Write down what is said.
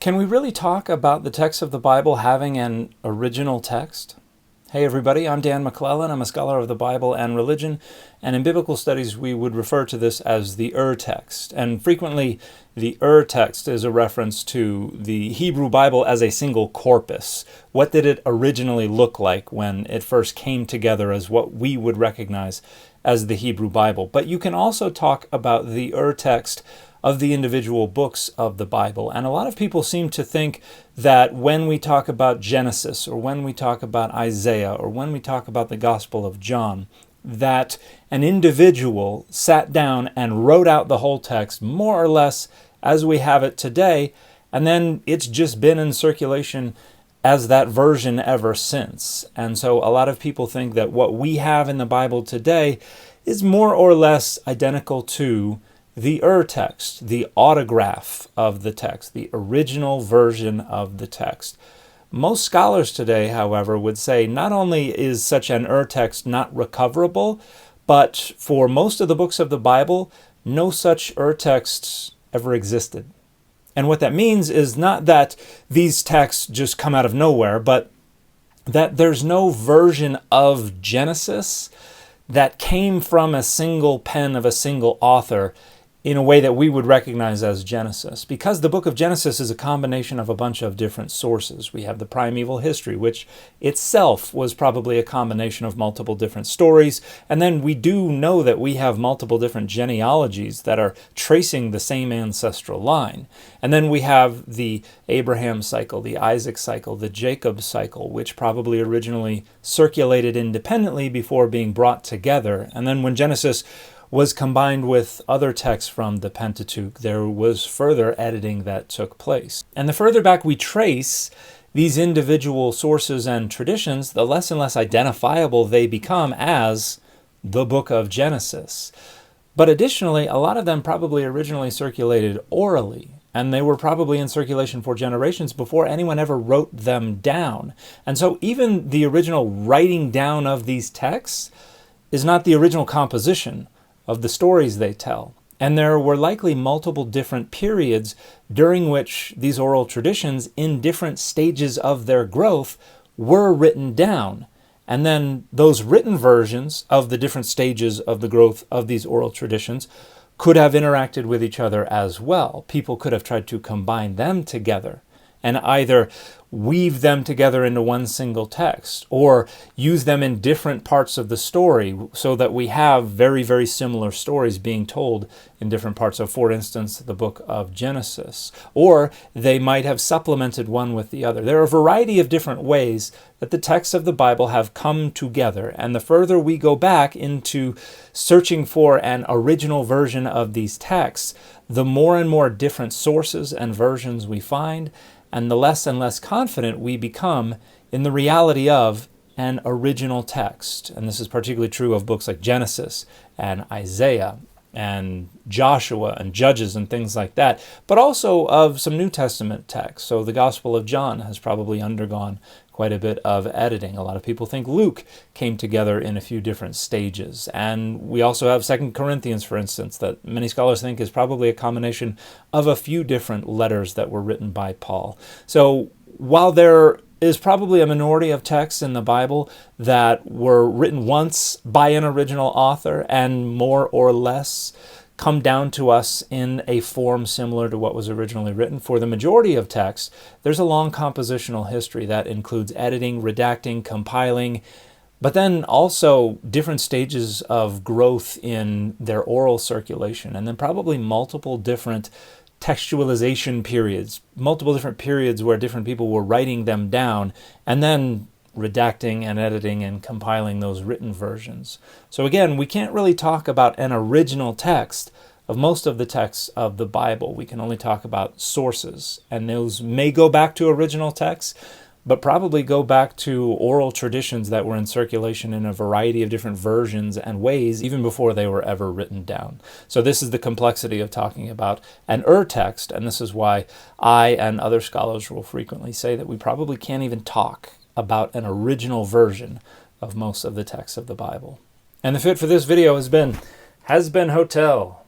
Can we really talk about the text of the Bible having an original text? Hey everybody, I'm Dan McClellan. I'm a scholar of the Bible and religion, and in biblical studies we would refer to this as the text. And frequently the text is a reference to the Hebrew Bible as a single corpus. What did it originally look like when it first came together as what we would recognize as the Hebrew Bible? But you can also talk about the text of the individual books of the Bible. And a lot of people seem to think that when we talk about Genesis, or when we talk about Isaiah, or when we talk about the Gospel of John, that an individual sat down and wrote out the whole text more or less as we have it today, and then it's just been in circulation as that version ever since. And so a lot of people think that what we have in the Bible today is more or less identical to the text, the autograph of the text, the original version of the text. Most scholars today, however, would say not only is such an text not recoverable, but for most of the books of the Bible, no such texts ever existed. And what that means is not that these texts just come out of nowhere, but that there's no version of Genesis that came from a single pen of a single author in a way that we would recognize as Genesis. Because the book of Genesis is a combination of a bunch of different sources. We have the primeval history, which itself was probably a combination of multiple different stories. And then we do know that we have multiple different genealogies that are tracing the same ancestral line. And then we have the Abraham cycle, the Isaac cycle, the Jacob cycle, which probably originally circulated independently before being brought together. And then when Genesis was combined with other texts from the Pentateuch, there was further editing that took place. And the further back we trace these individual sources and traditions, the less and less identifiable they become as the book of Genesis. But additionally, a lot of them probably originally circulated orally, and they were probably in circulation for generations before anyone ever wrote them down. And so even the original writing down of these texts is not the original composition of the stories they tell. And there were likely multiple different periods during which these oral traditions, in different stages of their growth, were written down. And then those written versions of the different stages of the growth of these oral traditions could have interacted with each other as well. People could have tried to combine them together and either weave them together into one single text or use them in different parts of the story so that we have very, very similar stories being told in different parts of, for instance, the book of Genesis. Or they might have supplemented one with the other. There are a variety of different ways that the texts of the Bible have come together. And the further we go back into searching for an original version of these texts, the more and more different sources and versions we find, and the less and less confident we become in the reality of an original text. And this is particularly true of books like Genesis and Isaiah and Joshua and Judges and things like that, but also of some New Testament texts. So the Gospel of John has probably undergone quite a bit of editing. A lot of people think Luke came together in a few different stages. And we also have 2 Corinthians, for instance, that many scholars think is probably a combination of a few different letters that were written by Paul. So while there is probably a minority of texts in the Bible that were written once by an original author and more or less come down to us in a form similar to what was originally written, for the majority of texts, there's a long compositional history that includes editing, redacting, compiling, but then also different stages of growth in their oral circulation, and then probably multiple different textualization periods, multiple different periods where different people were writing them down, and then redacting and editing and compiling those written versions. So again, we can't really talk about an original text of most of the texts of the Bible. We can only talk about sources, and those may go back to original texts, but probably go back to oral traditions that were in circulation in a variety of different versions and ways even before they were ever written down. So this is the complexity of talking about an text, and this is why I and other scholars will frequently say that we probably can't even talk about an original version of most of the texts of the Bible. And the fit for this video has been Hotel.